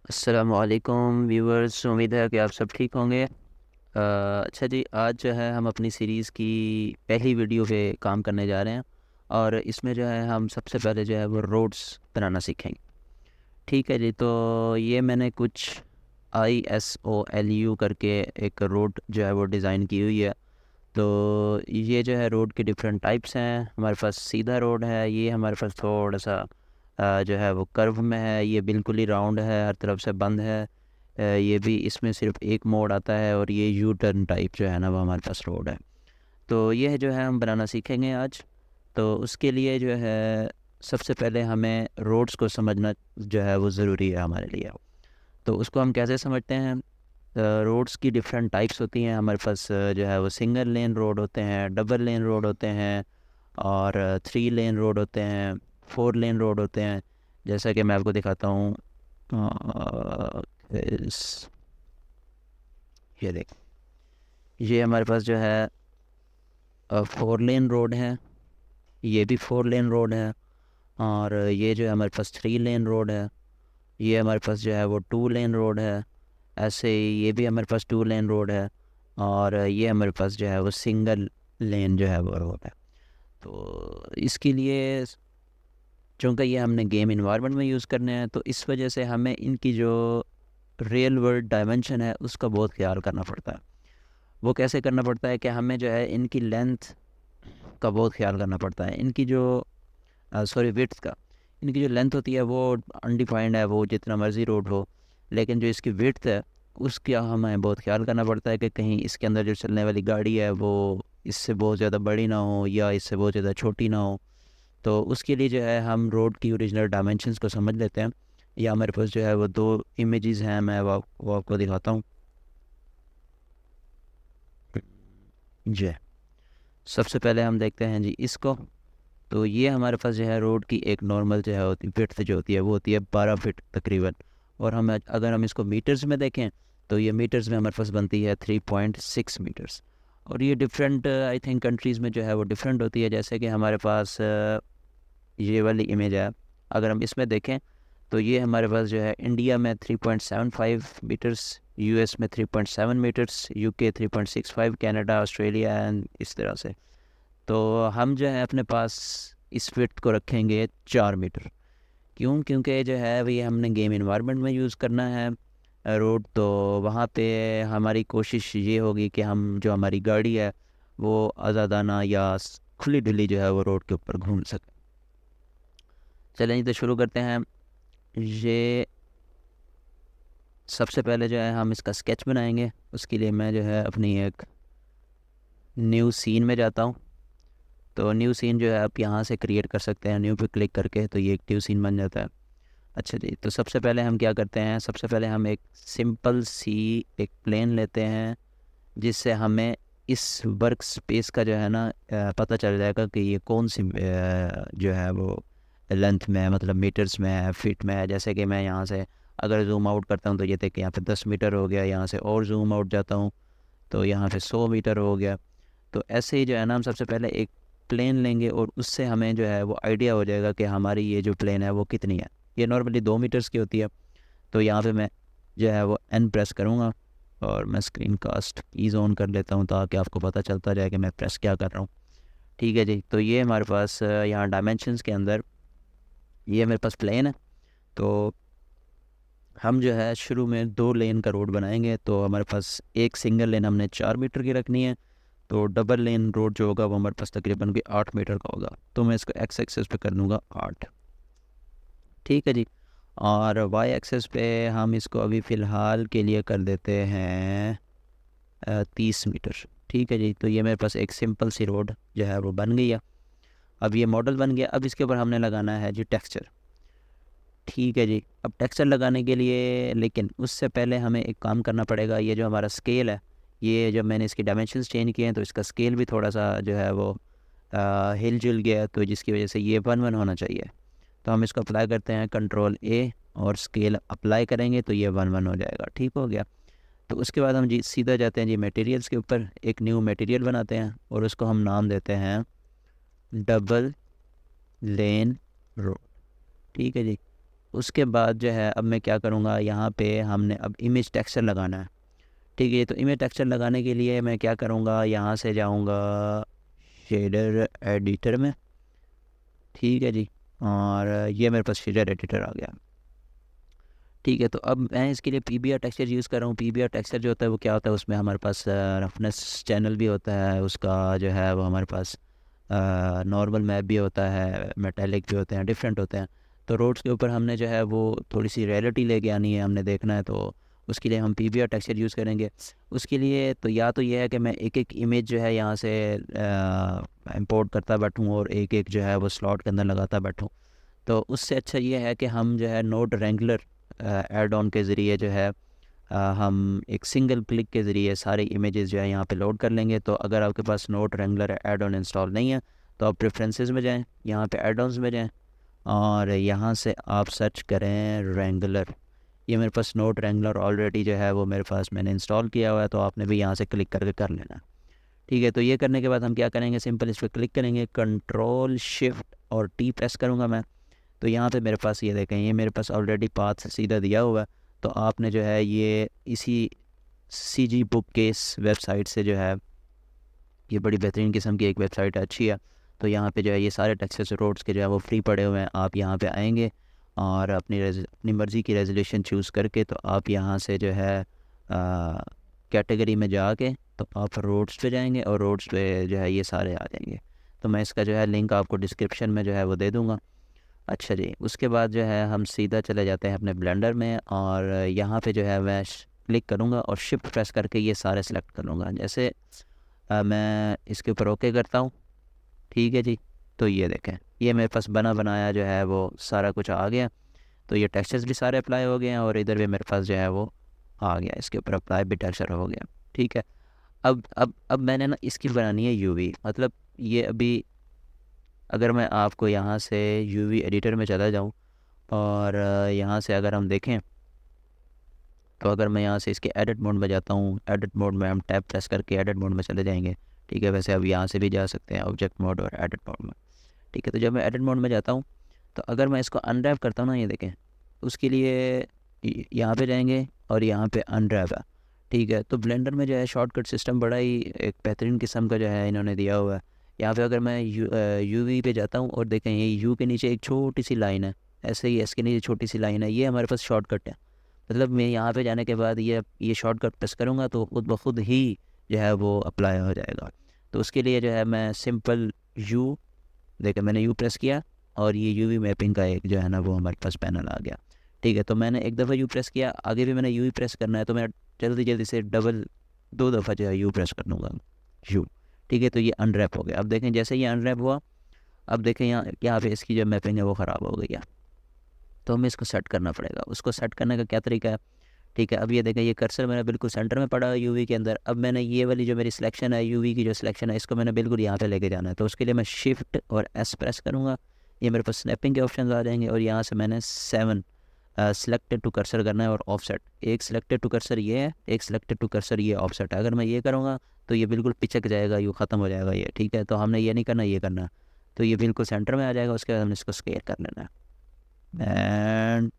अस्सलामुअलैकुम व्यूवर्स, उम्मीद है कि आप सब ठीक होंगे। अच्छा जी, आज जो है हम अपनी सीरीज़ की पहली वीडियो पे काम करने जा रहे हैं और इसमें जो है हम सबसे पहले जो है वो रोड्स बनाना सीखेंगे। ठीक है जी, तो ये मैंने कुछ ISOLU करके एक रोड जो है वो डिज़ाइन की हुई है। तो ये जो है रोड के डिफरेंट टाइप्स हैं। हमारे पास सीधा रोड है, ये हमारे पास थोड़ा सा जो है वो कर्व में है, ये बिल्कुल ही राउंड है, हर तरफ से बंद है। ये भी इसमें सिर्फ एक मोड़ आता है और ये यू टर्न टाइप जो है ना वो हमारे पास रोड है। तो ये जो है हम बनाना सीखेंगे आज। तो उसके लिए जो है सबसे पहले हमें रोड्स को समझना जो है वो ज़रूरी है हमारे लिए। तो उसको हम कैसे समझते हैं? रोड्स की डिफरेंट टाइप्स होती हैं हमारे पास। जो है वो सिंगल लेन रोड होते हैं, डबल लेन रोड होते हैं और 3 लेन रोड होते हैं, 4 लेन रोड होते हैं। जैसा कि मैं आपको दिखाता हूँ। ये देख, ये हमारे पास जो है 4 लेन रोड है, ये भी 4 लेन रोड है। और ये जो है हमारे पास 3 लेन रोड है, ये हमारे पास जो है वो 2 लेन रोड है। ऐसे ही ये भी हमारे पास 2 लेन रोड है और ये हमारे पास जो है वो सिंगल लेन जो है वो रोड है। तो इसके लिए चूँकि ये हमने गेम इन्वायरमेंट में यूज़ करने हैं, तो इस वजह से हमें इनकी जो रियल वर्ल्ड डायमेंशन है उसका बहुत ख्याल करना पड़ता है। वो कैसे करना पड़ता है कि हमें जो है इनकी लेंथ का बहुत ख्याल करना पड़ता है। इनकी जो सॉरी विड्थ का, इनकी जो लेंथ होती है वो अनडिफाइंड है, वो जितना मर्ज़ी रोड हो। लेकिन जो इसकी विड्थ है उसका हमें बहुत ख्याल करना पड़ता है कि कहीं इसके अंदर जो चलने वाली गाड़ी है वो इससे बहुत ज़्यादा बड़ी ना हो या इससे बहुत ज़्यादा छोटी ना हो। तो उसके लिए जो है हम रोड की ओरिजिनल डायमेंशंस को समझ लेते हैं। या हमारे पास जो है वो 2 इमेजेस हैं, मैं वो आपको दिखाता हूँ जी। सबसे पहले हम देखते हैं जी इसको। तो ये हमारे पास जो है रोड की एक नॉर्मल जो है होती विड्थ जो होती है वो होती है 12 फीट तकरीबन। और हम अगर हम इसको मीटर्स में देखें तो ये मीटर्स में हमारे पास बनती है 3.6 मीटर्स। और ये डिफरेंट आई थिंक कंट्रीज़ में जो है वो डिफरेंट होती है। जैसे कि हमारे पास ये वाली इमेज है, अगर हम इसमें देखें तो ये हमारे पास जो है इंडिया में 3.75 मीटर्स, US में 3.7 metres, UK 3.65, Canada, Australia and इस तरह से। तो हम जो है अपने पास इस फिट को रखेंगे 4 मीटर। क्यों? क्योंकि जो है वही हमने गेम इन्वायरमेंट में यूज़ करना है रोड। तो वहाँ पे हमारी कोशिश ये होगी कि हम जो हमारी गाड़ी है वो आज़ादाना या खुली ढुली जो है वो रोड के ऊपर घूम सके। चलें जी, तो शुरू करते हैं। ये सबसे पहले जो है हम इसका स्केच बनाएंगे। उसके लिए मैं जो है अपनी एक न्यू सीन में जाता हूँ। तो न्यू सीन जो है आप यहाँ से क्रिएट कर सकते हैं, न्यू पे क्लिक करके, तो ये एक न्यू सीन बन जाता है। अच्छा जी, तो सबसे पहले हम क्या करते हैं, सबसे पहले हम एक सिंपल सी एक प्लेन लेते हैं जिससे हमें इस वर्क स्पेस का जो है ना पता चल जाएगा कि ये कौन सी जो है वो लेंथ में है, मतलब मीटर्स में है, फीट में है। जैसे कि मैं यहाँ से अगर जूम आउट करता हूँ तो ये देखिए यहाँ पे 10 मीटर हो गया। यहाँ से और जूम आउट जाता हूँ तो यहाँ पे 100 मीटर हो गया। तो ऐसे ही जो है ना हम सबसे पहले एक प्लेन लेंगे और उससे हमें जो है वो आइडिया हो जाएगा कि हमारी ये जो प्लेन है वो कितनी है। ये नॉर्मली 2 मीटर्स की होती है। तो यहाँ पे मैं जो है वो एन प्रेस करूँगा और मैं स्क्रीन कास्ट कीज़ ऑन कर लेता हूँ ताकि आपको पता चलता जाए कि मैं प्रेस क्या कर रहा हूँ। ठीक है जी, तो ये हमारे पास यहाँ डायमेंशंस के अंदर ये मेरे पास प्लेन है। तो हम जो है शुरू में 2 लेन का रोड बनाएंगे। तो हमारे पास एक सिंगल लेन हमने 4 मीटर की रखनी है। तो डबल लेन रोड जो होगा वो हमारे पास तकरीबन भी 8 मीटर का होगा। तो मैं इसको एक्स एक्सेस पे कर दूँगा 8। ठीक है जी। और वाई एक्सेस पे हम इसको अभी फ़िलहाल के लिए कर देते हैं 30 मीटर। ठीक है जी, तो ये मेरे पास एक सिंपल सी रोड जो है वो बन गई है। अब ये मॉडल बन गया। अब इसके ऊपर हमने लगाना है जी टेक्सचर। ठीक है जी, अब टेक्सचर लगाने के लिए लेकिन उससे पहले हमें एक काम करना पड़ेगा। ये जो हमारा स्केल है, ये जब मैंने इसकी डायमेंशंस चेंज किए हैं तो इसका स्केल भी थोड़ा सा जो है वो हिल जुल गया, तो जिसकी वजह से ये 1:1 होना चाहिए। तो हम इसको अप्लाई करते हैं, Ctrl+A, और स्केल अप्लाई करेंगे तो ये 1:1 हो जाएगा। ठीक हो गया। तो उसके बाद हम जी सीधा जाते हैं जी मटेरियल्स के ऊपर, एक न्यू मटेरियल बनाते हैं और उसको हम नाम देते हैं डबल लेन रोड। ठीक है जी। उसके बाद जो है अब मैं क्या करूँगा, यहाँ पे हमने अब इमेज टेक्सचर लगाना है। ठीक है, तो इमेज टेक्सचर लगाने के लिए मैं क्या करूँगा, यहाँ से जाऊँगा शेडर एडिटर में। ठीक है जी, और ये मेरे पास शेडर एडिटर आ गया। ठीक है, तो अब मैं इसके लिए पीबीआर टेक्सचर यूज़ कर रहा हूँ। पीबीआर टेक्सचर जो होता है वो क्या होता है, उसमें हमारे पास रफनेस चैनल भी होता है, उसका जो है वो हमारे पास नॉर्मल मैप भी होता है, मेटेलिक भी होते हैं, डिफरेंट होते हैं। तो रोड्स के ऊपर हमने जो है वो थोड़ी सी रियलिटी लेके आनी है, हमने देखना है, तो उसके लिए हम पीबीआर टेक्सचर यूज़ करेंगे। उसके लिए तो या तो ये है कि मैं एक एक इमेज जो है यहाँ से इंपोर्ट करता बैठूँ और एक एक जो है वो स्लॉट के अंदर लगाता बैठूँ। तो उससे अच्छा ये है कि हम जो है नोड रेंगुलर ऐड ऑन के ज़रिए जो है हम एक सिंगल क्लिक के ज़रिए सारे इमेजेस जो है यहाँ पे लोड कर लेंगे। तो अगर आपके पास node wrangler add on install नहीं है तो आप प्रेफरेंसेस में जाएं, यहाँ पे ऐड ऑन्स में जाएं और यहाँ से आप सर्च करें रेंगुलर। ये मेरे पास नोड रेंगुलर ऑलरेडी जो है वो मेरे पास मैंने इंस्टॉल किया हुआ है, तो आपने भी यहाँ से क्लिक करके कर लेना। ठीक है, तो ये करने के बाद हम क्या करेंगे, सिंपल इस पर क्लिक करेंगे, कंट्रोल शिफ्ट और टी प्रेस करूँगा मैं। तो यहाँ पे मेरे पास ये देखें, ये मेरे पास ऑलरेडी पाथ सीधा दिया हुआ है। तो आपने जो है ये इसी CG बुक केस वेबसाइट से जो है, ये बड़ी बेहतरीन किस्म की एक वेबसाइट है, अच्छी है। तो यहाँ पे जो है ये सारे टेक्सास रोड्स के जो है वो फ्री पड़े हुए हैं। आप यहाँ पे आएंगे और अपनी मर्ज़ी की रेजोल्यूशन चूज़ करके तो आप यहाँ से जो है कैटेगरी में जाके तो आप रोड्स पे जाएंगे और रोड्स पे जो है ये सारे आ जाएंगे। तो मैं इसका जो है लिंक आपको डिस्क्रिप्शन में जो है वो दे दूँगा। अच्छा जी, उसके बाद जो है हम सीधा चले जाते हैं अपने ब्लेंडर में और यहाँ पे जो है मैं क्लिक करूँगा और शिफ्ट प्रेस करके ये सारे सेलेक्ट कर लूँगा। जैसे मैं इसके ऊपर ओके करता हूँ। ठीक है जी, तो ये देखें ये मेरे पास बना बनाया जो है वो सारा कुछ आ गया। तो ये टेक्सचर्स भी सारे अप्लाई हो गए हैं और इधर भी मेरे पास जो है वो आ गया, इसके ऊपर अप्लाई भी टेक्सचर हो गया। ठीक है, अब मैंने ना इसकी बनानी है यूवी, मतलब ये अभी अगर मैं आपको यहाँ से यूवी एडिटर में चला जाऊँ और यहाँ से अगर हम देखें तो अगर मैं यहाँ से इसके एडिट मोड में जाता हूँ, एडिट मोड में हम टैब प्रेस करके एडिट मोड में चले जाएंगे। ठीक है, वैसे अब यहाँ से भी जा सकते हैं ऑब्जेक्ट मोड और एडिट मोड में। ठीक है, तो जब मैं एडिट मोड में जाता हूँ तो अगर मैं इसको अनरैप करता हूँ ना, ये देखें, उसके लिए यहाँ पे जाएंगे और यहाँ पे अनरैप है। ठीक है, तो ब्लेंडर में जो है शॉर्टकट सिस्टम बड़ा ही एक बेहतरीन किस्म का जो है इन्होंने दिया हुआ है। यहाँ पे अगर मैं यूवी पे जाता हूँ और देखें ये यू के नीचे एक छोटी सी लाइन है, ऐसे ही एस के नीचे छोटी सी लाइन है, ये हमारे पास शॉर्टकट है। मतलब मैं यहाँ पे जाने के बाद ये शॉर्टकट प्रेस करूँगा तो खुद ब खुद ही जो है वो अप्लाई हो जाएगा। तो उसके लिए जो है मैं सिंपल यू, देखिए मैंने यू प्रेस किया और ये यूवी मैपिंग का एक जो है ना वो हमारे पास पैनल आ गया। ठीक है, तो मैंने एक दफ़ा यू प्रेस किया, आगे भी मैंने यू ही प्रेस करना है, तो मैं जल्दी जल्दी से दो दफ़ा जो है यू प्रेस कर दूँगा, यू। ठीक है, तो ये अनरैप हो गया। अब देखें जैसे ये अनरैप हुआ, अब देखें यहाँ पे इसकी जो मैपिंग है वो ख़राब हो गई है, तो हमें इसको सेट करना पड़ेगा। उसको सेट करने का क्या तरीका है, ठीक है, अब ये देखें ये कर्सर मेरा बिल्कुल सेंटर में पड़ा है यूवी के अंदर। अब मैंने ये वाली जो मेरी सिलेक्शन है, यूवी की जो सिलेक्शन है, इसको मैंने बिल्कुल यहाँ पे लेके जाना है। तो उसके लिए मैं शिफ्ट और एस प्रेस करूँगा, ये मेरे पास स्नैपिंग के ऑप्शन आ जाएंगे और यहाँ से मैंने 7 सिलेक्टेड टू कर्सर करना है और ऑफसेट। एक सिलेक्टेड टू कर्सर ये है, एक सिलेक्टेड टू कर्सर ये ऑफसेट है। अगर मैं ये करूँगा तो ये बिल्कुल पिचक जाएगा, यूँ ख़त्म हो जाएगा ये। ठीक है, तो हमने ये नहीं करना, ये करना है, तो ये बिल्कुल सेंटर में आ जाएगा। उसके बाद हमने इसको स्केल कर लेना है एंड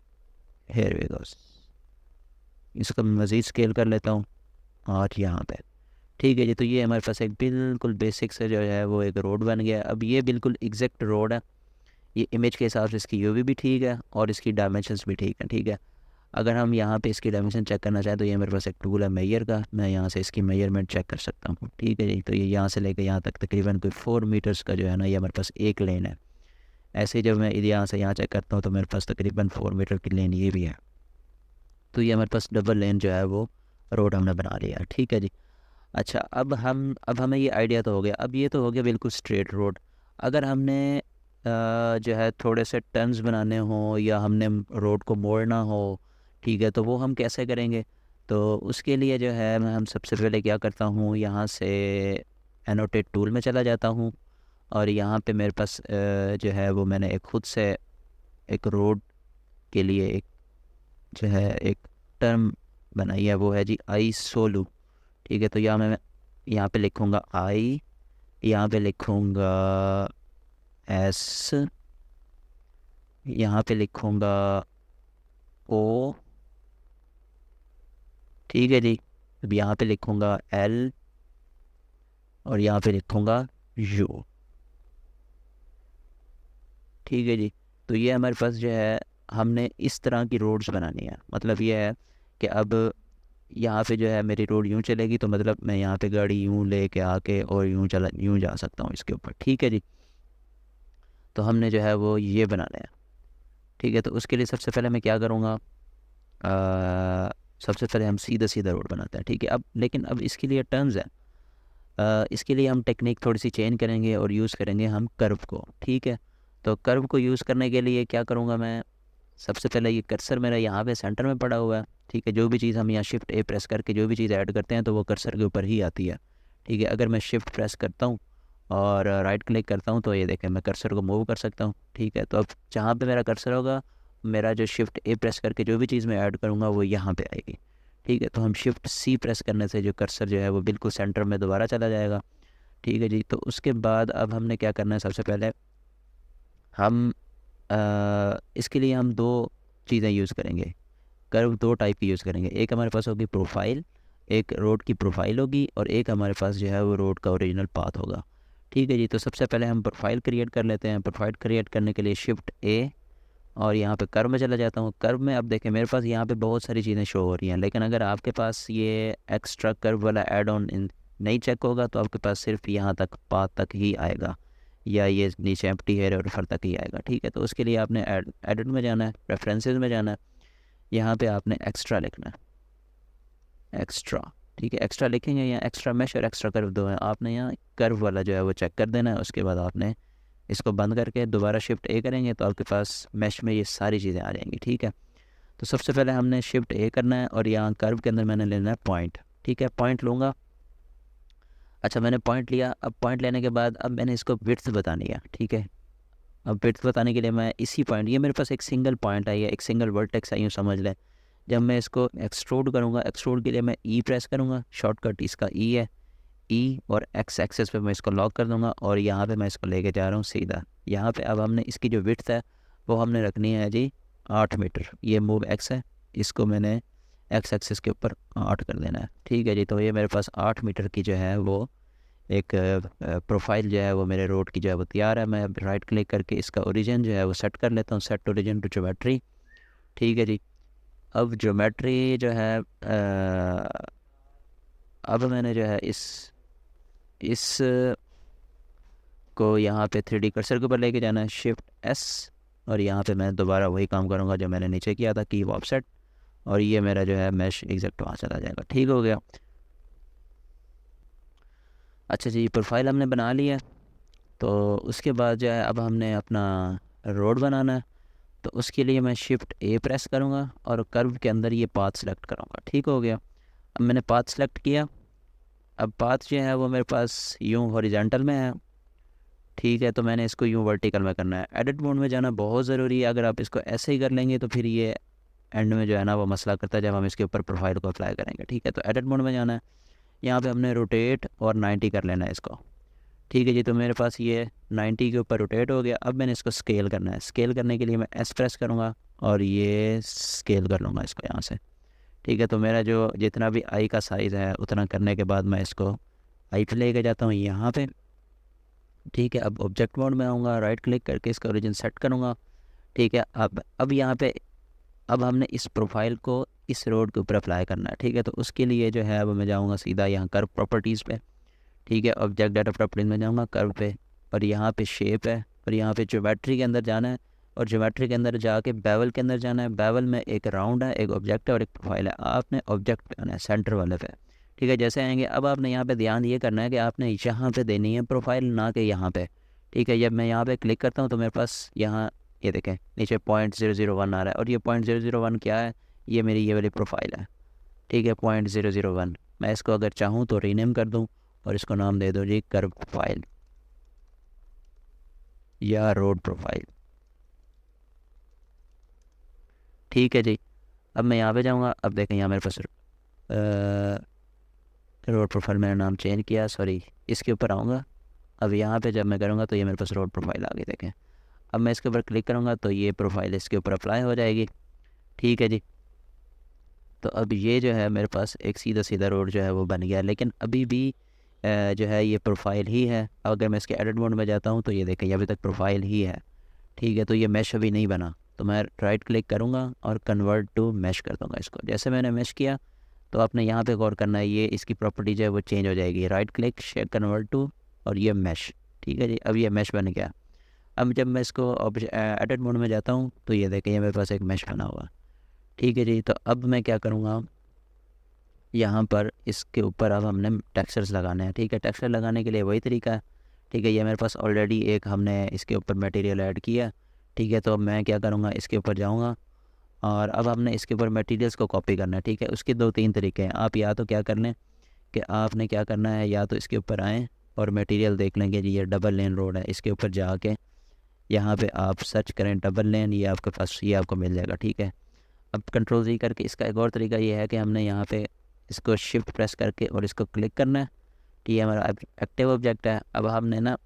हेयर वी गोस। इसको मैं मज़ीद स्केल कर लेता हूँ और यहाँ पे। ठीक है जी, तो ये हमारे पास एक बिल्कुल बेसिक से जो है वो एक रोड बन गया। अब ये बिल्कुल एग्जैक्ट रोड है, ये इमेज के हिसाब से इसकी यूवी भी ठीक है और इसकी डायमेंशंस भी ठीक है। ठीक है, अगर हम यहाँ पे इसकी डायमेंशन चेक करना चाहें तो ये मेरे पास एक टूल है मेजर का, मैं यहाँ से इसकी मेजरमेंट चेक कर सकता हूँ। ठीक है जी, तो ये यहाँ से लेकर यहाँ तक तकरीबन कोई 4 मीटर्स का जो है ना ये हमारे पास एक लेन है। ऐसे ही जब मैं यहाँ से यहाँ चेक करता हूँ तो मेरे पास तकरीबन 4 मीटर की लेन ये भी है। तो ये हमारे पास डबल लेन जो है वो रोड हमने बना लिया। ठीक है जी, अच्छा अब हमें ये आइडिया तो हो गया। अब ये तो हो गया बिल्कुल स्ट्रेट रोड। अगर हमने जो है थोड़े से टर्न्स बनाने हों या हमने रोड को मोड़ना हो, ठीक है, तो वो हम कैसे करेंगे। तो उसके लिए जो है मैं हम सबसे पहले क्या करता हूँ, यहाँ से एनोटेट टूल में चला जाता हूँ और यहाँ पे मेरे पास जो है वो मैंने एक खुद से एक रोड के लिए एक जो है एक टर्म बनाई है, वो है जी आई सोलू। ठीक है, तो मैं यहाँ पे लिखूँगा आई, यहाँ पे लिखूँगा एस, यहाँ पे लिखूँगा ओ, ठीक है जी। अब यहाँ पे लिखूँगा एल और यहाँ पे लिखूँगा यू। ठीक है जी। तो ये हमारे पास जो है, हमने इस तरह की रोड्स बनानी है। मतलब ये है कि अब यहाँ पे जो है मेरी रोड यूँ चलेगी, तो मतलब मैं यहाँ पे गाड़ी यूँ लेके आके और यूँ जा सकता हूँ इसके ऊपर। ठीक है जी। तो हमने जो है वो ये बनाना है। ठीक है, तो उसके लिए सबसे पहले मैं क्या करूँगा, सबसे पहले हम सीधा सीधा रोड बनाते हैं। ठीक है, अब लेकिन अब इसके लिए टर्म्स है। इसके लिए हम टेक्निक थोड़ी सी चेंज करेंगे और यूज़ करेंगे हम कर्व को। ठीक है, तो कर्व को यूज़ करने के लिए क्या करूँगा मैं, सबसे पहले ये कर्सर मेरा यहाँ पे सेंटर में पड़ा हुआ है। ठीक है, जो भी चीज़ हम यहाँ शिफ्ट ए प्रेस करके जो भी चीज़ ऐड करते हैं तो वो कर्सर के ऊपर ही आती है। ठीक है, अगर मैं शिफ्ट प्रेस करता हूँ और राइट क्लिक करता हूँ तो ये देखें मैं कर्सर को मूव कर सकता हूँ। ठीक है, तो अब जहाँ पे मेरा कर्सर होगा, मेरा जो शिफ्ट ए प्रेस करके जो भी चीज़ मैं ऐड करूँगा वो यहाँ पे आएगी। ठीक है, तो हम शिफ्ट सी प्रेस करने से जो कर्सर जो है वो बिल्कुल सेंटर में दोबारा चला जाएगा। ठीक है जी। तो उसके बाद अब हमने क्या करना है, सबसे पहले हम इसके लिए हम दो चीज़ें यूज़ करेंगे। कर्व दो टाइप की यूज़ करेंगे। एक हमारे पास होगी प्रोफाइल, एक रोड की प्रोफाइल होगी, और एक हमारे पास जो है वो रोड का ओरिजिनल पाथ होगा। ठीक है जी। तो सबसे पहले हम प्रोफाइल क्रिएट कर लेते हैं। प्रोफाइल क्रिएट करने के लिए शिफ्ट ए और यहाँ पे कर्व में चला जाता हूँ। कर्व में अब देखें मेरे पास यहाँ पे बहुत सारी चीज़ें शो हो रही हैं, लेकिन अगर आपके पास ये एक्स्ट्रा कर्व वाला ऐड ऑन इन नहीं चेक होगा तो आपके पास सिर्फ यहाँ तक पाथ तक ही आएगा, या ये नीचे एम्प्टी है रेफर तक ही आएगा। ठीक है, तो उसके लिए आपने एडिट में जाना है, प्रेफरेंसेस में जाना है, यहाँ पे आपने एक्स्ट्रा लिखना है, एक्स्ट्रा। ठीक है, एक्स्ट्रा लिखेंगे, यहाँ एक्स्ट्रा मैश और एक्स्ट्रा कर्व दो है, आपने यहाँ कर्व वाला जो है वो चेक कर देना है। उसके बाद आपने इसको बंद करके दोबारा शिफ्ट ए करेंगे तो आपके पास मैश में ये सारी चीज़ें आ जाएंगी। ठीक है, तो सबसे पहले हमने शिफ्ट ए करना है और यहाँ कर्व के अंदर मैंने लेना है पॉइंट। ठीक है, पॉइंट लूँगा। अच्छा, मैंने पॉइंट लिया। अब पॉइंट लेने के बाद अब मैंने इसको विड्थ बतानी है। ठीक है, अब विड्थ बताने के लिए मैं इसी पॉइंट, ये मेरे पास एक सिंगल पॉइंट है, या एक सिंगल वर्टेक्स है यूँ समझ लें। जब मैं इसको एक्सट्रूड करूँगा, एक्सट्रूड के लिए मैं ई प्रेस करूँगा, शॉर्टकट इसका ई है, ई और एक्स एक्सेस पे मैं इसको लॉक कर दूँगा और यहाँ पे मैं इसको लेके जा रहा हूँ सीधा। यहाँ पे अब हमने इसकी जो विड्थ है वो हमने रखनी है जी 8 मीटर। ये मूव एक्स है, इसको मैंने एक्स एक्सेस के ऊपर 8 कर देना है। ठीक है जी। तो ये मेरे पास 8 मीटर की जो है वो एक प्रोफाइल जो है वो मेरे रोड की जो है वो तैयार है। मैं राइट क्लिक करके इसका ओरिजिन जो है वो सेट कर लेता हूँ, सेट ओरिजिन टू ज्योमेट्री। ठीक है जी। अब ज्योमेट्री जो है अब मैंने जो है इस को यहाँ पे 3D कर्सर के ऊपर लेके जाना है, शिफ्ट एस, और यहाँ पे मैं दोबारा वही काम करूँगा जो मैंने नीचे किया था, की ऑफसेट, और ये मेरा जो है मैश एग्जैक्ट वहाँ चला जाएगा। ठीक हो गया। अच्छा जी, प्रोफाइल हमने बना ली है। तो उसके बाद जो है अब हमने अपना रोड बनाना है। तो उसके लिए मैं शिफ्ट ए प्रेस करूँगा और कर्व के अंदर ये पाथ सेलेक्ट करूँगा। ठीक हो गया। अब मैंने पाथ सेलेक्ट किया। अब पाथ जो है वो मेरे पास यूँ हॉरिजॉन्टल में है। ठीक है, तो मैंने इसको यूँ वर्टिकल में करना है। एडिट मोड में जाना बहुत ज़रूरी है। अगर आप इसको ऐसे ही कर लेंगे तो फिर ये एंड में जो है ना वो मसला करता है जब हम इसके ऊपर प्रोफाइल को अप्लाई करेंगे। ठीक है, तो एडिट मोड में जाना है, यहाँ पे हमने रोटेट और 90 कर लेना है इसको। ठीक है जी। तो मेरे पास ये 90 के ऊपर रोटेट हो गया। अब मैंने इसको स्केल करना है। स्केल करने के लिए मैं एस प्रेस करूँगा और ये स्केल कर लूँगा इसको यहाँ से। ठीक है, तो मेरा जो जितना भी आई का साइज़ है उतना करने के बाद मैं इसको आई पे लेके जाता हूँ यहाँ पे। ठीक है, अब ऑब्जेक्ट मोड में आऊँगा, राइट क्लिक करके इसका ओरिजिन सेट करूँगा। ठीक है, अब यहाँ पे अब हमने इस प्रोफाइल को इस रोड के ऊपर अप्लाई करना है। ठीक है, तो उसके लिए जो है अब मैं जाऊँगा सीधा यहाँ कर्व प्रॉपर्टीज़ पे। ठीक है, ऑब्जेक्ट डाटा प्रॉपर्टीज में जाऊँगा, कर्व पे, और यहाँ पे शेप है, और यहाँ पे ज्योमेट्री के अंदर जाना है, और ज्योमेट्री के अंदर जाके बेवल के अंदर जाना है। बेवल में एक राउंड है, एक ऑब्जेक्ट है और एक प्रोफाइल है। आपने ऑब्जेक्ट पे आना है, सेंटर वाले पे। ठीक है, जैसे आएंगे अब आपने यहाँ पे ध्यान ये करना है कि आपने यहाँ पे देनी है प्रोफाइल, ना कि यहाँ पे। ठीक है, जब मैं यहाँ पे क्लिक करता हूँ तो मेरे पास यहाँ ये देखें नीचे 0.001 आ रहा है, और ये 0.001 क्या है, ये मेरी ये वाली प्रोफाइल है। ठीक है, 0.001। मैं इसको अगर चाहूँ तो रीनेम कर दूँ और इसको नाम दे दो जी कर्व प्रोफाइल या रोड प्रोफाइल। ठीक है जी। अब मैं यहाँ पे जाऊँगा। अब देखें यहाँ मेरे पास रोड प्रोफाइल, मैंने नाम चेंज किया, सॉरी, इसके ऊपर आऊँगा। अब यहाँ पे जब मैं करूँगा तो ये मेरे पास रोड प्रोफाइल आ गई। देखें, अब मैं इसके ऊपर क्लिक करूँगा तो ये प्रोफाइल इसके ऊपर अप्लाई हो जाएगी। ठीक है जी। तो अब ये जो है मेरे पास एक सीधा सीधा रोड जो है वो बन गया, लेकिन अभी भी जो है ये प्रोफाइल ही है। अगर मैं इसके एडिट मोड में जाता हूँ तो ये देखें ये अभी तक प्रोफाइल ही है। ठीक है, तो ये मैश अभी नहीं बना, तो मैं राइट क्लिक करूँगा और कन्वर्ट टू मैश कर दूँगा इसको। जैसे मैंने मैश किया तो आपने यहाँ पे गौर करना है, ये इसकी प्रॉपर्टी जो है वो चेंज हो जाएगी। Right click, share, convert to, और ये मैश। ठीक है जी, अब ये मैश बन गया। अब जब मैं इसको एडिट मोड में जाता हूँ तो ये देखें ये मेरे पास एक मैश बना हुआ। ठीक है जी, तो अब मैं क्या करूँगा, यहाँ पर इसके ऊपर अब हमने टेक्सचर्स लगाने हैं। ठीक है, टेक्सचर लगाने के लिए वही तरीका है। ठीक है, ये मेरे पास ऑलरेडी एक हमने इसके ऊपर मटेरियल ऐड किया। ठीक है, तो मैं क्या करूँगा, इसके ऊपर जाऊँगा और अब हमने इसके ऊपर मटेरियल्स को कॉपी करना है। ठीक है, उसके दो तीन तरीके हैं। आप या तो क्या कर लें कि आपने क्या करना है, या तो इसके ऊपर आएँ और मटेरियल देख लेंगे जी, ये डबल लेन रोड है, इसके ऊपर जाके यहाँ पे आप सर्च करें डबल लेन, ये आपके पास ये आपको मिल जाएगा। ठीक है, अब कंट्रोल जी करके इसका एक और तरीका ये है कि हमने यहाँ पे इसको शिफ्ट प्रेस करके और इसको क्लिक करना है। ठीक है, हमारा एक्टिव ऑब्जेक्ट है। अब हमने ना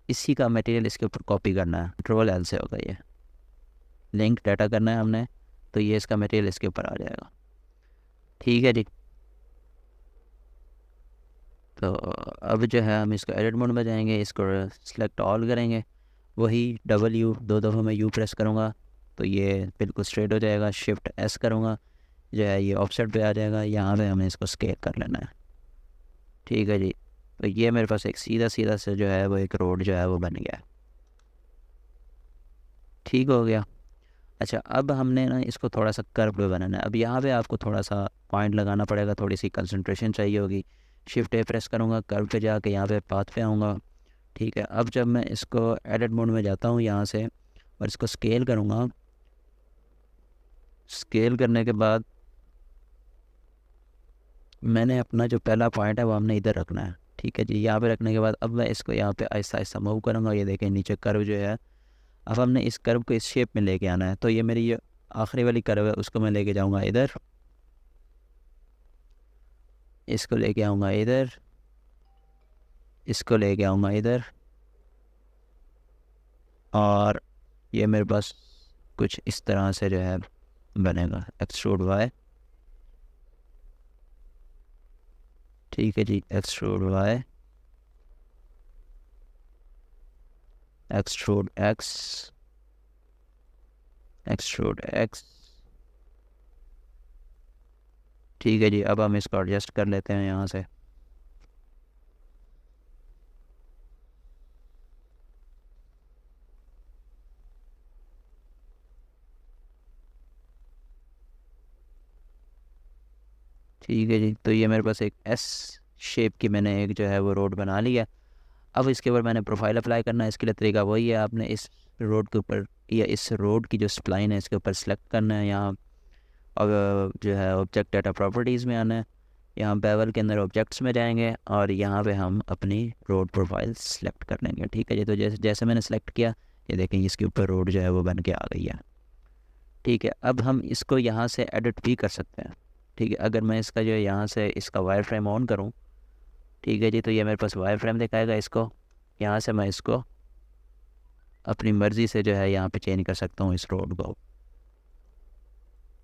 इसी का मटेरियल इसके ऊपर कॉपी करना है। कंट्रोल एल से होगा, ये लिंक डाटा करना है हमने, तो ये इसका मटेरियल इसके ऊपर आ जाएगा। ठीक है जी, तो अब जो है हम इसको एडिट मोड में जाएंगे, इसको सिलेक्ट ऑल करेंगे, वही डबल यू दो दफ़ा मैं यू प्रेस करूँगा तो ये बिल्कुल स्ट्रेट हो जाएगा। शिफ्ट एस करूँगा, जो है ये ऑफसेट पे आ जाएगा। यहाँ पे हमें इसको स्केल कर लेना है। ठीक है जी, तो ये मेरे पास एक सीधा सीधा से जो है वो एक रोड जो है वो बन गया। ठीक हो गया। अच्छा, अब हमने ना इसको थोड़ा सा कर्व पे बनाना है। अब यहाँ पे आपको थोड़ा सा पॉइंट लगाना पड़ेगा, थोड़ी सी कंसंट्रेशन चाहिए होगी। शिफ्ट ए प्रेस करूँगा, कर्व पे जाके यहाँ पे पाथ पे आऊँगा। ठीक है, अब जब मैं इसको एडिट मोड में जाता हूँ यहाँ से और इसको स्केल करूँगा, स्केल करने के बाद मैंने अपना जो पहला पॉइंट है वो हमने इधर रखना है। ठीक है जी, यहाँ पे रखने के बाद अब मैं इसको यहाँ पे आहिस्ता आहिस्ता मूव करूँगा। ये देखें नीचे कर्व जो है, अब हमने इस कर्व को इस शेप में लेके आना है। तो ये मेरी ये आखिरी वाली कर्व है, उसको मैं लेके जाऊँगा इधर, इसको लेके आऊँगा इधर, इसको लेके आऊँगा इधर, और ये मेरे पास कुछ इस तरह से जो है बनेगा। एक्सट्रूड वाई, ठीक है जी, extrude Y, extrude X, extrude X. ठीक है जी, अब हम इसको एडजस्ट कर लेते हैं यहाँ से। ठीक है जी, तो ये मेरे पास एक एस शेप की मैंने एक जो है वो रोड बना ली है। अब इसके ऊपर मैंने प्रोफाइल अप्लाई करना है। इसके लिए तरीका वही है, आपने इस रोड के ऊपर या इस रोड की जो स्प्लाइन है इसके ऊपर सेलेक्ट करना है यहाँ, और जो है ऑब्जेक्ट डाटा प्रॉपर्टीज़ में आना है। यहाँ बेवल के अंदर ऑब्जेक्ट्स में जाएंगे और यहाँ पे हम अपनी रोड प्रोफाइल सेलेक्ट कर लेंगे। ठीक है जी, तो जैसे जैसे मैंने सेलेक्ट किया, ये देखें इसके ऊपर रोड जो है वो बन के आ गई है। ठीक है, अब हम इसको यहाँ से एडिट भी कर सकते हैं। ठीक है, अगर मैं इसका जो है यहाँ से इसका वायर फ्रेम ऑन करूँ, ठीक है जी, तो ये मेरे पास वायर फ्रेम दिखाएगा। इसको यहाँ से मैं इसको अपनी मर्ज़ी से जो है यहाँ पे चेंज कर सकता हूँ इस रोड को।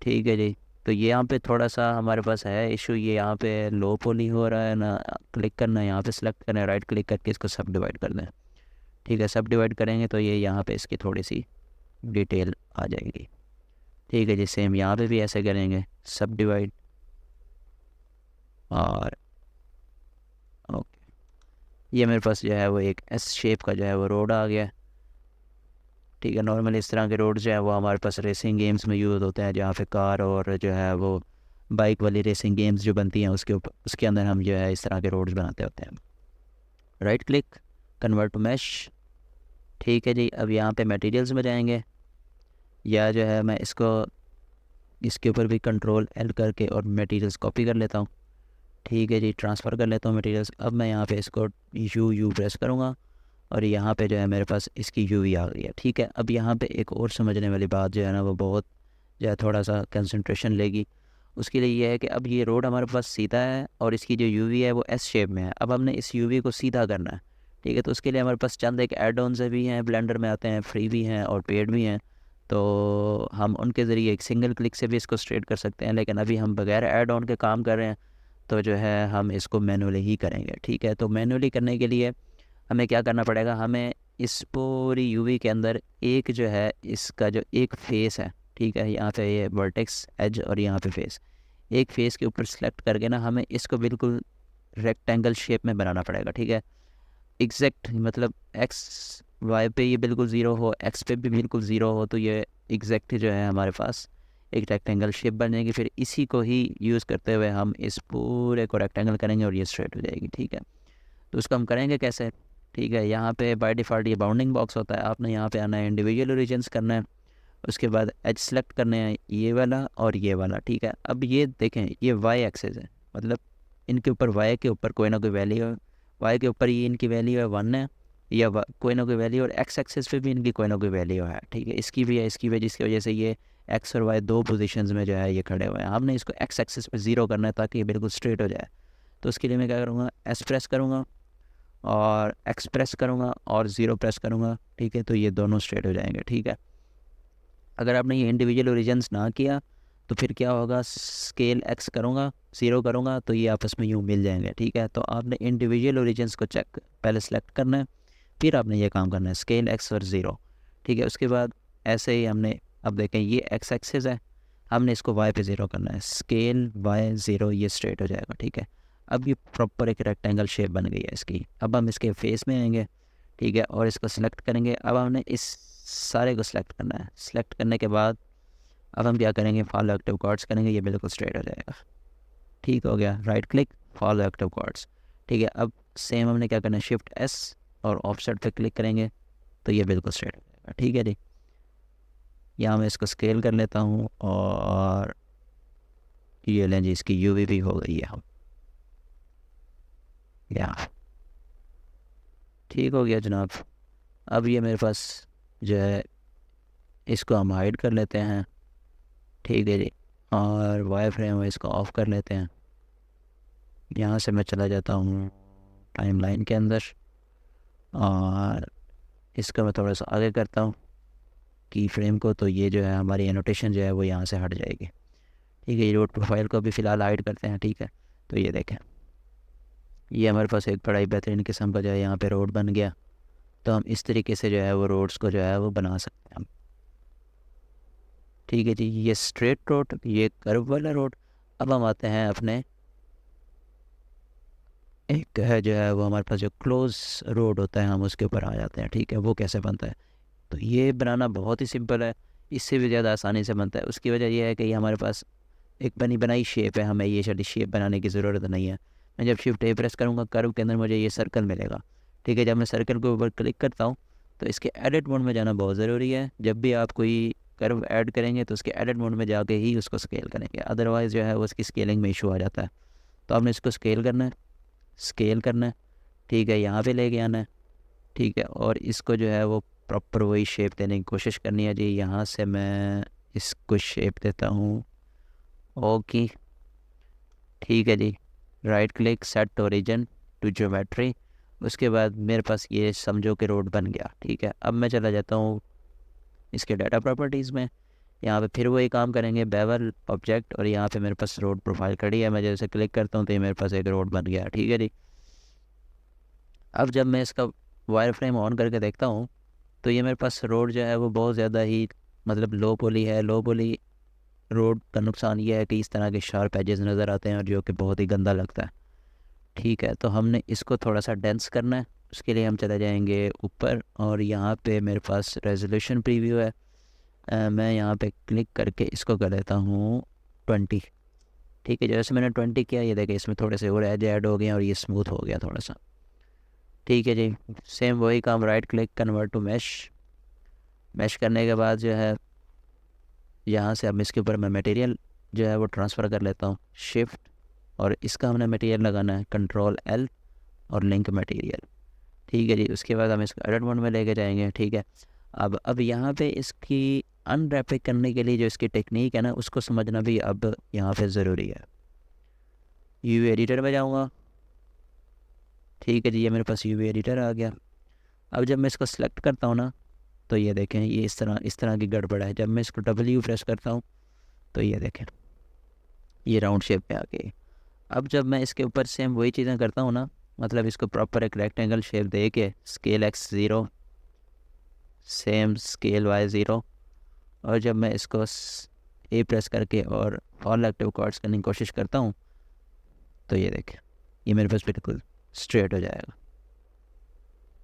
ठीक है जी, तो ये यहाँ पे थोड़ा सा हमारे पास है इशू, ये यहाँ पे लो पोली हो रहा है ना। क्लिक करना है, यहाँ पे सेलेक्ट करना है, राइट क्लिक करके इसको सब डिवाइड कर दें। ठीक है, सब डिवाइड करेंगे तो ये यहाँ पे इसकी थोड़ी सी डिटेल आ जाएगी। ठीक है जी, सेम यहाँ पे भी ऐसे करेंगे, सब डिवाइड, और ओके, ये मेरे पास जो है वो एक एस शेप का जो है वो रोड आ गया। ठीक है, नॉर्मली इस तरह के रोड जो है वो हमारे पास रेसिंग गेम्स में यूज़ होते हैं, जहाँ पे कार और जो है वो बाइक वाली रेसिंग गेम्स जो बनती हैं उसके ऊपर, उसके अंदर हम जो है इस तरह के रोड्स बनाते होते हैं। Right click, convert to mesh. ठीक है जी, अब यहाँ पे मटेरियल्स में जाएंगे, या जो है मैं इसको इसके ऊपर भी कंट्रोल एल करके और मटेरियल्स कॉपी कर लेता हूँ। ठीक है जी, ट्रांसफ़र कर लेता हूँ मटेरियल्स। अब मैं यहाँ पे इसको यू प्रेस करूँगा और यहाँ पे जो है मेरे पास इसकी यूवी आ गई है। ठीक है, अब यहाँ पे एक और समझने वाली बात जो है ना, वो बहुत जो है थोड़ा सा कंसंट्रेशन लेगी। उसके लिए ये है कि अब ये रोड हमारे पास सीधा है और इसकी जो यूवी है वो एस शेप में है। अब हमने इस यूवी को सीधा करना है। ठीक है, तो उसके लिए हमारे पास चंद एक एड ऑन्स भी हैं, ब्लेंडर में आते हैं, फ्री भी हैं और पेड भी हैं। तो हम उनके ज़रिए एक सिंगल क्लिक से भी इसको स्ट्रेट कर सकते हैं, लेकिन अभी हम बगैर ऐड ऑन के काम कर रहे हैं, तो जो है हम इसको मैनुअली ही करेंगे। ठीक है, तो मैनुअली करने के लिए हमें क्या करना पड़ेगा, हमें इस पूरी यूवी के अंदर एक जो है इसका जो एक फेस है, ठीक है, यहाँ पे ये वर्टेक्स एज और यहाँ पे फेस, एक फेस के ऊपर सेलेक्ट करके ना हमें इसको बिल्कुल रेक्टेंगल शेप में बनाना पड़ेगा। ठीक है, एग्जैक्ट मतलब एक्स वाई पे ये बिल्कुल ज़ीरो हो, एक्स पे भी बिल्कुल ज़ीरो हो, तो ये एग्जैक्ट जो है हमारे पास एक रेक्टेंगल शेप बन जाएगी। फिर इसी को ही यूज़ करते हुए हम इस पूरे को रेक्टेंगल करेंगे और ये स्ट्रेट हो जाएगी। ठीक है, तो उसको हम करेंगे कैसे? ठीक है, यहाँ पे बाय डिफ़ॉल्ट ये बाउंडिंग बॉक्स होता है, आपने यहाँ पे आना है, इंडिविजुअल ओरिजिन्स करना है, उसके बाद एज सेलेक्ट करने हैं ये वाला और ये वाला। ठीक है, अब ये देखें ये वाई एक्सेस है, मतलब इनके ऊपर वाई के ऊपर कोई ना कोई वैल्यू है, वाई के ऊपर ये इनकी वैल्यू है 1 है या कोई ना कोई वैल्यू, और एक्स एक्सेस पे भी इनकी कोई ना कोई वैल्यू है। ठीक है, इसकी भी है, इसकी भी, जिसकी वजह से ये एक्स और वाई दो पोजीशंस में जो है ये खड़े हुए हैं। हमने इसको एक्स एक्सेस पे ज़ीरो करना है ताकि ये बिल्कुल स्ट्रेट हो जाए। तो उसके लिए मैं क्या करूँगा, एस प्रेस करूँगा और एक्स प्रेस करूँगा और ज़ीरो प्रेस करूँगा। ठीक है, तो ये दोनों स्ट्रेट हो जाएंगे। ठीक है, अगर आपने ये इंडिविजुअल ओरिजिन्स ना किया तो फिर क्या होगा, स्केल एक्स करूँगा, ज़ीरो करूँगा, तो ये आपस में यूँ मिल जाएंगे। ठीक है, तो आपने इंडिविजुअल ओरिजिन्स को चेक पहले सेलेक्ट करना है, फिर आपने ये काम करना है स्केल एक्स और ज़ीरो। ठीक है, उसके बाद ऐसे ही हमने, अब देखें ये एक्स एक्सिस है, हमने इसको वाई पे ज़ीरो करना है, स्केल वाई ज़ीरो, ये स्ट्रेट हो जाएगा। ठीक है, अब ये प्रॉपर एक रेक्टेंगल शेप बन गई है इसकी। अब हम इसके फेस में आएंगे, ठीक है, और इसको सिलेक्ट करेंगे। अब हमने इस सारे को सिलेक्ट करना है, सिलेक्ट करने के बाद अब हम क्या करेंगे, फॉलो एक्टिव कॉर्ड्स करेंगे, ये बिल्कुल स्ट्रेट हो जाएगा। ठीक हो गया, right click, follow active quads. ठीक है, अब सेम हमने क्या करना है, शिफ्ट एस और ऑफसेट पे क्लिक करेंगे, तो ये बिल्कुल स्ट्रेट हो जाएगा। ठीक है जी, यहाँ मैं इसको स्केल कर लेता हूँ और ये लें जी, इसकी यूवी भी हो गई है हम, या ठीक हो गया जनाब। अब ये मेरे पास जो है इसको हम हाइड कर लेते हैं। ठीक है जी, और वाई फ्रेम है इसको ऑफ़ कर लेते हैं। यहाँ से मैं चला जाता हूँ टाइमलाइन के अंदर और इसको मैं थोड़ा सा आगे करता हूँ की फ्रेम को, तो ये जो है हमारी एनोटेशन जो है वो यहाँ से हट जाएगी। ठीक है, ये रोड प्रोफाइल को भी फ़िलहाल हाइड करते हैं। ठीक है, तो ये देखें ये हमारे पास एक बड़ा ही बेहतरीन किस्म का जो है यहाँ पे रोड बन गया। तो हम इस तरीके से जो है वो रोड्स को जो है वो बना सकते हैं हम। ठीक है जी, ये स्ट्रेट रोड, ये कर्व वाला रोड। अब हम आते हैं अपने एक है जो है वो हमारे पास जो क्लोज रोड होता है, हम उसके ऊपर आ जाते हैं। ठीक है, वो कैसे बनता है, तो ये बनाना बहुत ही सिंपल है, इससे भी ज़्यादा आसानी से बनता है। उसकी वजह यह है कि ये हमारे पास एक बनी बनाई शेप है, हमें ये शायद शेप बनाने की ज़रूरत नहीं है। मैं जब शिफ्ट ए प्रेस करूँगा, कर्व के अंदर मुझे ये सर्कल मिलेगा। ठीक है, जब मैं सर्कल के ऊपर क्लिक करता हूँ तो इसके एडिट मोड में जाना बहुत ज़रूरी है। जब भी आप कोई कर्व ऐड करेंगे तो उसके एडिट मोड में जाके ही उसको स्केल करेंगे, अदरवाइज़ जो है वो उसकी स्केलिंग में इशू आ जाता है। तो आपने इसको स्केल करना है, स्केल करना है। ठीक है, यहाँ पे लेके आना है। ठीक है, और इसको जो है वो प्रॉपर वही शेप देने की कोशिश करनी है जी। यहाँ से मैं इसको शेप देता हूँ ओके। ठीक है जी, right click, set origin to geometry. उसके बाद मेरे पास ये समझो कि रोड बन गया। ठीक है, अब मैं चला जाता हूँ इसके डाटा प्रॉपर्टीज़ में। यहाँ पे फिर वही काम करेंगे, बेवल ऑब्जेक्ट, और यहाँ पे मेरे पास रोड प्रोफाइल खड़ी है। मैं जैसे क्लिक करता हूँ तो ये मेरे पास एक रोड बन गया। ठीक है जी, अब जब मैं इसका वायर फ्रेम ऑन करके देखता हूँ तो ये मेरे पास रोड जो है वो बहुत ज़्यादा ही मतलब लो पोली है। लो पोली रोड का नुकसान ये है कि इस तरह के शार्प एजेस नज़र आते हैं और जो कि बहुत ही गंदा लगता है। ठीक है, तो हमने इसको थोड़ा सा डेंस करना है। उसके लिए हम चले जाएंगे ऊपर और यहाँ पे मेरे पास रेजोल्यूशन प्रीव्यू है। मैं यहाँ पे क्लिक करके इसको कर देता हूँ 20। ठीक है, जैसे मैंने 20 किया, ये देखें इसमें थोड़े से और एज ऐड हो गए और ये स्मूथ हो गया थोड़ा सा। ठीक है जी, सेम वही काम, right click, convert to mesh. Mesh करने के बाद जो है यहाँ से अब इसके ऊपर मैं मटेरियल जो है वो ट्रांसफ़र कर लेता हूँ, शिफ्ट, और इसका हमने मटेरियल लगाना है कंट्रोल एल और लिंक मटेरियल। ठीक है जी, उसके बाद हम इसको एडिट मोड में लेके जाएंगे। ठीक है, अब यहाँ पे इसकी अनरैपिंग करने के लिए जो इसकी टेक्निक है ना, उसको समझना भी अब यहाँ पे ज़रूरी है। यूवी एडिटर में जाऊँगा। ठीक है जी, ये मेरे पास यूवी एडिटर आ गया। अब जब मैं इसको सेलेक्ट करता हूँ ना, तो ये देखें ये इस तरह की गड़बड़ है। जब मैं इसको W प्रेस करता हूँ तो ये देखें ये राउंड शेप पे आ गई। अब जब मैं इसके ऊपर सेम वही चीज़ें करता हूँ ना, मतलब इसको प्रॉपर एक रेक्टेंगल शेप दे के scale X 0 same scale Y 0, और जब मैं इसको A प्रेस करके और ऑल एक्टिव कॉर्ड्स करने की कोशिश करता हूँ तो ये देखें ये मेरे पास बिल्कुल स्ट्रेट हो जाएगा।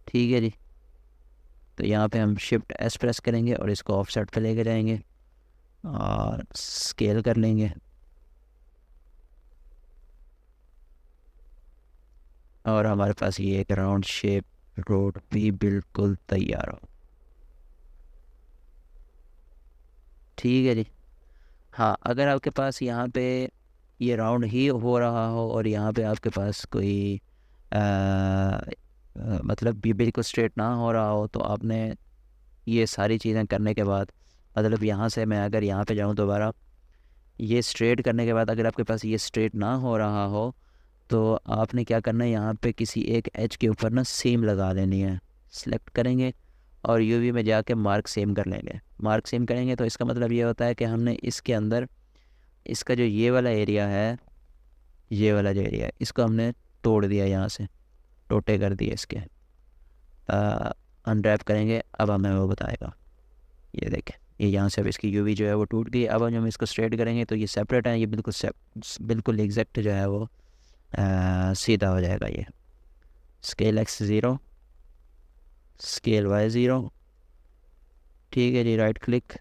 ठीक है जी। तो यहाँ पे हम शिफ्ट S प्रेस करेंगे और इसको ऑफसेट पे लेके जाएंगे और स्केल कर लेंगे, और हमारे पास ये एक राउंड शेप रोड भी बिल्कुल तैयार हो। ठीक है जी। हाँ, अगर आपके पास यहाँ पे ये राउंड ही हो रहा हो और यहाँ पे आपके पास कोई मतलब भी बिल्कुल स्ट्रेट ना हो रहा हो, तो आपने ये सारी चीज़ें करने के बाद, मतलब यहाँ से मैं अगर यहाँ पे जाऊँ दोबारा, ये स्ट्रेट करने के बाद अगर आपके पास ये स्ट्रेट ना हो रहा हो तो आपने क्या करना है, यहाँ पे किसी एक एज के ऊपर ना सेम लगा लेनी है। सिलेक्ट करेंगे और यूवी में जाके मार्क सेम कर लेंगे। मार्क सेम करेंगे तो इसका मतलब ये होता है कि हमने इसके अंदर इसका जो ये वाला एरिया है, ये वाला जो एरिया है इसको हमने तोड़ दिया, यहाँ से टोटे कर दिए इसके। अनरैप करेंगे, अब हमें वो बताएगा। ये देखें ये यहाँ से अब इसकी यूवी जो है वो टूट गई। अब हम इसको स्ट्रेट करेंगे तो ये सेपरेट है, ये बिल्कुल एग्जैक्ट जो है वो सीधा हो जाएगा। ये स्केल X 0 स्केल Y 0। ठीक है जी, राइट क्लिक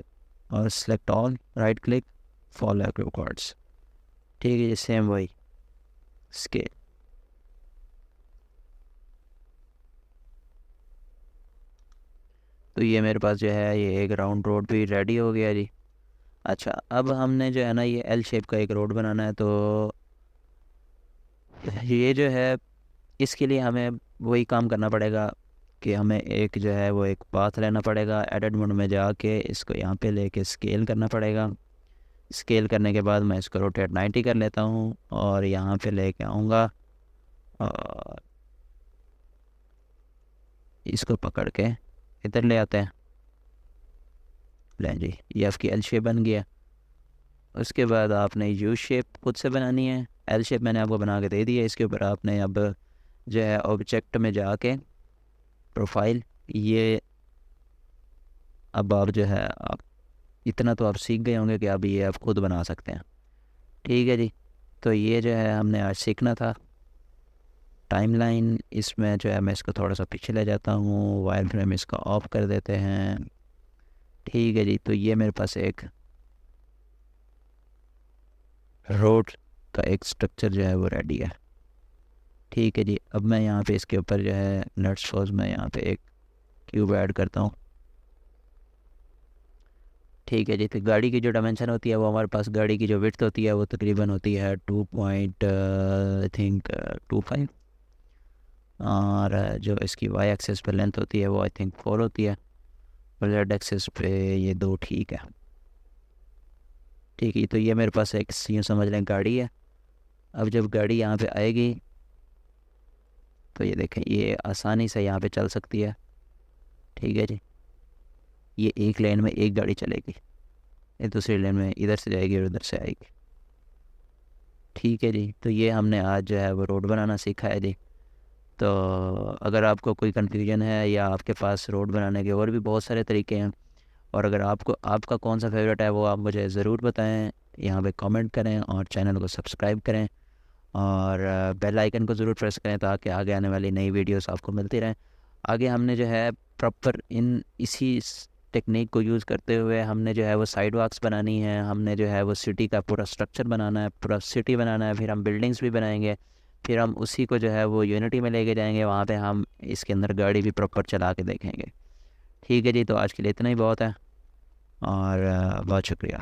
और select all, right click follow active quads. ठीक है जी, सेम वही स्केल। तो ये मेरे पास जो है ये एक राउंड रोड भी रेडी हो गया जी। अच्छा, अब हमने जो है ना ये L शेप का एक रोड बनाना है, तो ये जो है इसके लिए हमें वही काम करना पड़ेगा कि हमें एक जो है वो एक पाथ लेना पड़ेगा। एडिट मोड में जाके इसको यहाँ पे लेके स्केल करना पड़ेगा। स्केल करने के बाद मैं इसको रोटेट 90 कर लेता हूँ और यहाँ पे लेके आऊँगा और इसको पकड़ के इधर ले आते हैं। लें जी, ये आपकी एल शेप बन गया। उसके बाद आपने यू शेप खुद से बनानी है। एल शेप मैंने आपको बना के दे दी है। इसके ऊपर आपने अब जो है ऑब्जेक्ट में जाके प्रोफाइल, ये अब आप जो है आप इतना तो आप सीख गए होंगे कि अब ये आप खुद बना सकते हैं। ठीक है जी। तो ये जो है हमने आज सीखना था। टाइमलाइन इसमें जो है मैं इसको थोड़ा सा पीछे ले जाता हूँ, वायर फ्रेम इसका ऑफ कर देते हैं। ठीक है जी। तो ये मेरे पास एक रोड का एक स्ट्रक्चर जो है वो रेडी है। ठीक है जी। अब मैं यहाँ पे इसके ऊपर जो है नट्स फोर्स में यहाँ पे एक क्यूब ऐड करता हूँ। ठीक है जी। तो गाड़ी की जो डायमेंशन होती है वो हमारे पास, गाड़ी की जो विड्थ होती है वो तकरीबन होती है 2.25, और जो इसकी वाई एक्सेस पे लेंथ होती है वो आई थिंक 4 होती है, और जेड एक्सेस पे ये 2 ठीक है। ठीक है। तो ये मेरे पास एक यूँ समझ लें गाड़ी है। अब जब गाड़ी यहाँ पे आएगी तो ये देखें ये आसानी से यहाँ पे चल सकती है। ठीक है जी। ये एक लेन में एक गाड़ी चलेगी, ये दूसरी लेन में इधर से जाएगी और उधर से आएगी। ठीक है जी। तो ये हमने आज जो है वो रोड बनाना सीखा है जी। तो अगर आपको कोई कन्फ्यूजन है या आपके पास रोड बनाने के और भी बहुत सारे तरीके हैं, और अगर आपको आपका कौन सा फेवरेट है वो आप मुझे ज़रूर बताएं, यहाँ पे कमेंट करें और चैनल को सब्सक्राइब करें और बेल आइकन को ज़रूर प्रेस करें ताकि आगे आने वाली नई वीडियोस आपको मिलती रहें। आगे हमने जो है प्रॉपर इसी टेक्निक को यूज़ करते हुए हमने जो है वो साइड वॉक्स बनानी है, हमने जो है वो सिटी का पूरा स्ट्रक्चर बनाना है, पूरा सिटी बनाना है, फिर हम बिल्डिंग्स भी बनाएंगे, फिर हम उसी को जो है वो यूनिटी में लेके जाएंगे, वहाँ पे हम इसके अंदर गाड़ी भी प्रॉपर चला के देखेंगे। ठीक है जी। तो आज के लिए इतना ही बहुत है और बहुत शुक्रिया।